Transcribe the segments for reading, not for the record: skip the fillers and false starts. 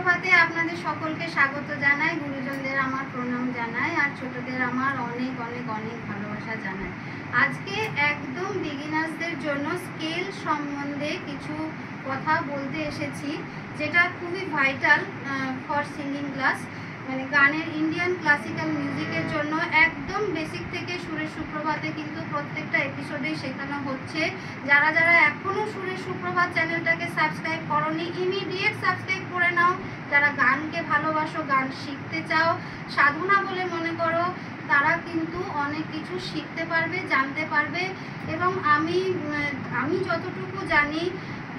সুপ্রভাতে আপনাদের সকলকে স্বাগত জানাই। গুরুজনদের আমার প্রণাম জানাই, আর ছোটদের আমার অনেক অনেক অনেক ভালোবাসা জানাই। আজকে একদম বিগিনার্সদের জন্য স্কেল সম্বন্ধে কিছু কথা বলতে এসেছি, যেটা খুবই ভাইটাল ফর সিঙ্গিং ক্লাস, মানে গানের ইন্ডিয়ান ক্লাসিক্যাল মিউজিকের জন্য একদম বেসিক থেকে সুরের সুপ্রভাতে কিন্তু প্রত্যেকটা এপিসোডেই শেখানো হচ্ছে। যারা যারা এখনও সুরের সুপ্রভাত চ্যানেলটাকে সাবস্ক্রাইব করোনি, ইমিডিয়েট সাবস্ক্রাইব করে নাও। যারা গানকে ভালোবাসো, গান শিখতে চাও, সাধনা বলে মনে করো, তারা কিন্তু অনেক কিছু শিখতে পারবে, জানতে পারবে। এবং আমি যতটুকু জানি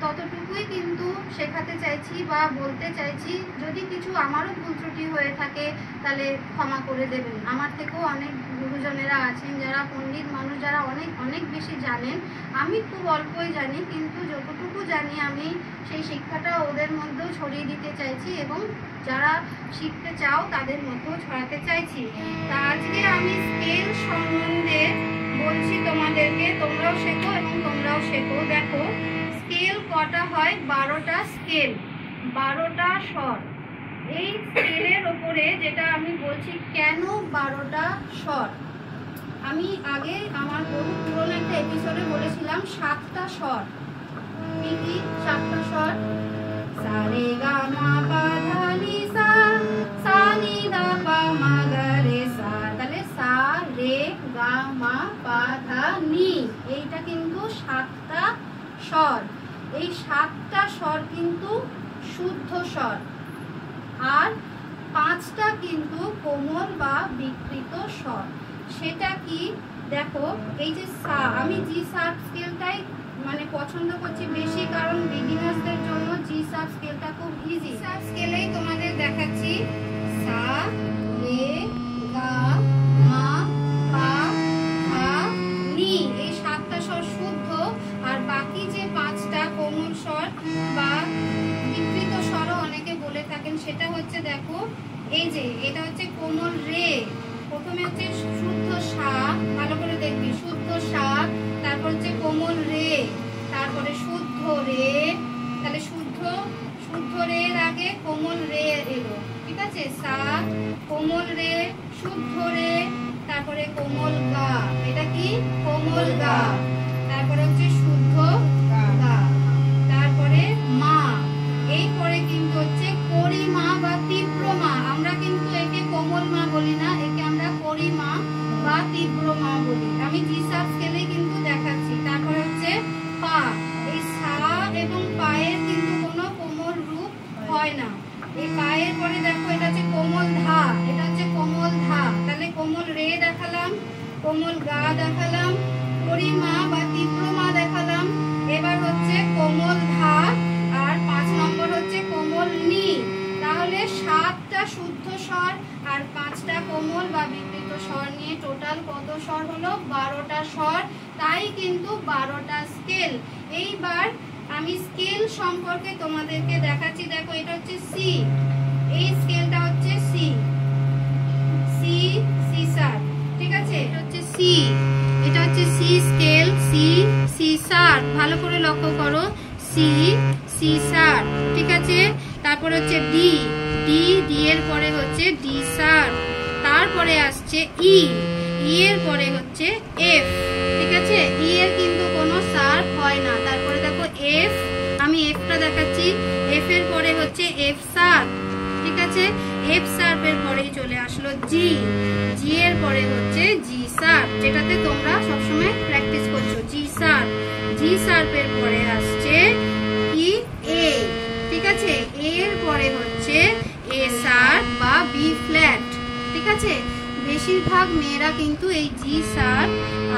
ততটুকুই কিন্তু শেখাতে চাইছি বা বলতে চাইছি। যদি কিছু আমারও ভুল ত্রুটি হয়ে থাকে তাহলে ক্ষমা করে দেবেন। আমার থেকেও অনেক গুরুজনেরা আছেন যারা পণ্ডিত মানুষ, যারা অনেক অনেক বেশি জানেন। আমি খুব অল্পই জানি, কিন্তু যতটুকু জানি আমি সেই শিক্ষাটা ওদের মধ্যেও ছড়িয়ে দিতে চাইছি, এবং যারা শিখতে চাও তাদের মধ্যেও ছড়াতে চাইছি। তা আজকে আমি স্কেল সম্বন্ধে বলছি তোমাদেরকে, তোমরাও শেখো এবং তোমরাও শেখো। দেখো, স্কেল কটা হয়? 12টা স্কেল, 12টা স্বর। এই স্কেলের ওপরে যেটা আমি বলছি, কেন 12টা স্বর, আমি আগে আমার পুরোনো একটা এপিসোডে বলেছিলাম 7টা স্বর। কি কি 7টা স্বর? সা রে গা মা পা ধা নি সা, সা নি দা পা মা গা রে সা। তাহলে সা রে গা মা পা ধা নি, এইটা কিন্তু 7টা স্বর। এই 7টা স্বর কিন্তু শুদ্ধ স্বর, আর 5টা কিন্তু কোমল বা বিকৃত স্বর। সেটা কি? দেখো, এই যে সা, আমি জি সাব স্কেলটাই মানে পছন্দ করছি বেশি, কারণ বিগিনার্সদের জন্য জি সাব স্কেলটা খুব ইজি। সাব স্কেলেই তোমাদের দেখাচ্ছি। সা রে গা মা পা ধা নি, এই 7টা স্বর শুদ্ধ, আর বাকি যে 5টা কোমল স্বর বা বিকৃত স্বরও অনেকে বলে থাকেন, সেটা হচ্ছে দেখো, এই যে এটা হচ্ছে কোমল রে। প্রথমে হচ্ছে শুদ্ধ সা, ভালো করে দেখবি, শুদ্ধ সা, তারপর হচ্ছে কোমল রে, তারপরে শুদ্ধ রে। তাহলে শুদ্ধ রের আগে কোমল রে এলো, ঠিক আছে? সা, কোমল রে, শুদ্ধ রে, তারপরে কোমল গা। এটা কি? কোমল গা। তারপরে হচ্ছে শুদ্ধ গা, তারপরে মা। এরপরে কিন্তু হচ্ছে করিমা বা তীব্র মা। আমরা কিন্তু একে কোমল মা বলি না, একে আমরা করিমা বা তীব্র মা বলি। আমি জি সাব স্কেলে কিন্তু দেখাচ্ছি। তারপরে হচ্ছে পা। এই সা এবং পায়ের কিন্তু কোনো কোমল রূপ হয় না। এই পায়ের পরে দেখো, এটা হচ্ছে কোমল ধা, এটা হচ্ছে কোমল ধা। তাহলে কোমল রে দেখালাম, কোমল গা দেখালাম, করিমা বা তীব্র মা দেখালাম, এবার হচ্ছে কোমল ধা, আর 5 নম্বর হচ্ছে কোমল নি। তাহলে 7টা শুদ্ধ স্বর আর 5টা কোমল বা বিকৃত স্বর নিয়ে টোটাল কত স্বর হলো? 12টা স্বর। তাই কিন্তু 12টা স্কেল। এইবার আমি স্কেল সম্পর্কে তোমাদেরকে দেখাচ্ছি। দেখো, এটা হচ্ছে সি, এই স্কেলটা হচ্ছে সি, সি সি সার, ঠিক আছে? এটা হচ্ছে সি, এটা হচ্ছে সি স্কেল, সি সি সার। ভালো করে লক্ষ্য করো, সি সি সার, ঠিক আছে? তারপরে হচ্ছে ডি, ডি, ডি এর পরে হচ্ছে ডি সার। তারপরে আসছে ই, ই এর পরে হচ্ছে এফ, ঠিক আছে? ই এর কিন্তু কোনো সার হয় না। তারপরে দেখো এফ, আমি এফটা দেখাচ্ছি, এফ এর পরে হচ্ছে এফ সার, ঠিক আছে? এফ সার্পের পরেই চলে আসলো জি, জি এর পরে হচ্ছে জি সার্প, যেটাতে তোমরা সবসময় প্র্যাকটিস করছো, জি সার্প। জি সার্পের পরে আসছে কি? এ, ঠিক আছে? এ এর পরে হচ্ছে এ সার্প বা বি ফ্ল্যাট, ঠিক আছে? বেশিরভাগ মেয়েরা কিন্তু এই জি সার্প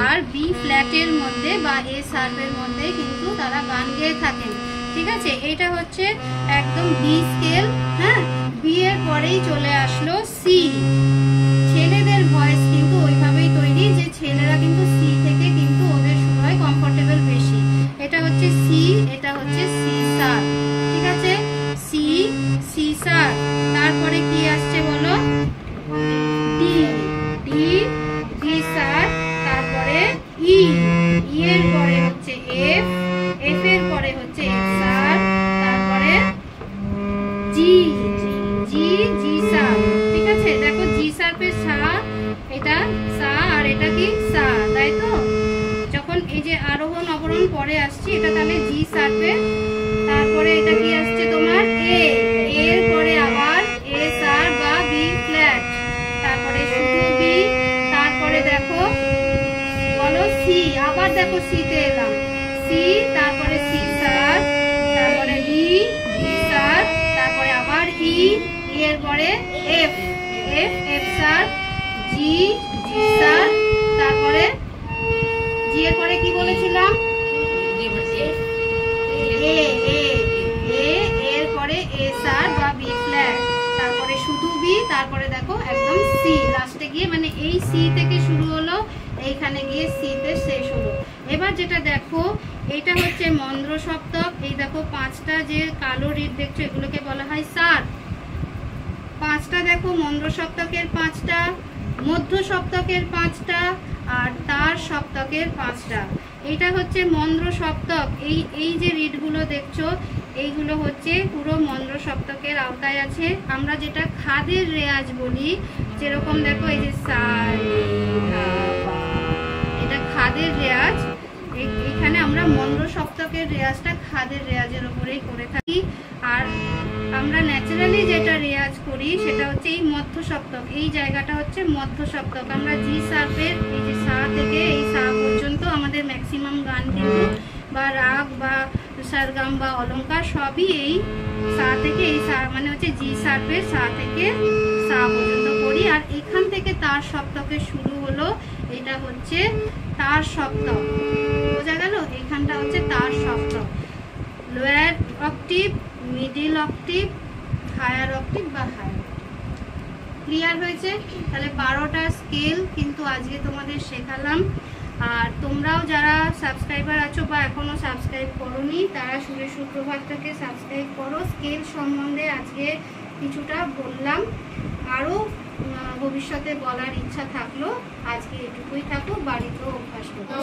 আর বি ফ্ল্যাটের মধ্যে বা এ সার্পের মধ্যে কিন্তু তারা গান গেয়ে থাকেন, ঠিক আছে? এটা হচ্ছে একদম বি স্কেল। হ্যাঁ, বি এর পরেই চলে আসলো সি। ছেলেদের ভয়েস কিন্তু ওইভাবেই তৈরি যে ছেলেরা কিন্তু সি থেকে কিন্তু ওদের সুর হয় কমফোর্টেবল বেশি। এটা হচ্ছে সি, এটা হচ্ছে সি সার, ঠিক আছে? সি সি সার। তারপরে কি আসছে বলো? ডি, ডি ডি সার। তারপরে ই, ই এর পরে হচ্ছে এফ, এফ এর পরে হচ্ছে এফ সার। তারপরে জি জি জি শার্প, ঠিক আছে। দেখো জি শার্পের সা, এটা সা আর এটা কি সা, তাই তো। যখন এই যে আরোহণ অবরোহণ পরে আসছি, এটা তাহলে জি শার্পের। তারপরে এটা কি আসছে তোমার এ, এর পরে আবার এ শার্প বা বি ফ্ল্যাট, তারপরে শুধু বি, তারপরে দেখো বলো সি, আবার দেখো সিতে এলাম, সি, তারপরে সি শার্প, তারপরে বি, বি শার্প, তারপরে আবার ই, এর পরে এফ, এফ, এফ শার্প, জি, জি শার্প, তারপরে জি এর পরে কি বলেছিলাম, এ, এ, এ, এর পরে এ শার্প বা বি ফ্ল্যাট, তারপরে শুধু বি, তারপরে দেখো একদম সি লাস্টে গিয়ে, মানে এই সি থেকে শুরু হলো, এইখানে গিয়ে সি তে শেষ হলো। এবার যেটা দেখো, এটা হচ্ছে মন্দ্র সপ্তক। এই দেখো পাঁচটা যে কালো রিড দেখছো, এগুলোকে বলা হয় শার্প। পাঁচটা দেখো মন্দ্র সপ্তকের পাঁচটা, মধ্য সপ্তকের পাঁচটা, আর তার সপ্তকের পাঁচটা। এটা হচ্ছে মন্দ্র সপ্তক। এই যে রিডগুলো দেখছো, এইগুলো হচ্ছে পুরো মন্দ্র সপ্তকের আওতায় আছে। আমরা যেটা খাদের রেয়াজ বলি, যেরকম দেখো এই যে সা রে ধা পা, এটা খাদের রেয়াজ। এখানে আমরা মন্দ্র সপ্তকের রেয়াজটা খাদের রেয়াজের উপরেই করে থাকি। আর আমরা ন্যাচারালি যেটা রেয়াজ করি সেটা হচ্ছে এই মধ্য সপ্তক, এই জায়গাটা হচ্ছে মধ্য সপ্তক। আমরা জি শার্পের এই যে সা থেকে এই সা পর্যন্ত আমাদের ম্যাক্সিমাম গান কিন্তু বা রাগ বা সারগাম বা অলংকার সবই এই সা থেকে, এই সা মানে হচ্ছে জি শার্পের সা থেকে সা পর্যন্ত করি। আর এখান থেকে তার সপ্তকে শুরু হলো, এটা হচ্ছে তার সপ্তক, বোঝা গেল? এখানটা হচ্ছে তার Saptak, lower octave, middle octave, higher octave বা হায়ার। ক্লিয়ার হয়েছে? তাহলে 12টা স্কেল কিন্তু আজকে তোমাদের শেখালাম। আর তোমরাও যারা সাবস্ক্রাইবার আছো বা এখনো সাবস্ক্রাইব করোনি, তারা সুরের সুপ্রভাতটাকে সাবস্ক্রাইব করো। স্কেল সম্বন্ধে আজকে কিছুটা বললাম, আরও ভবিষ্যতে বলার ইচ্ছা থাকলো। আজকে এটুকুই থাকুক, বাড়িতেও অভ্যাস করো।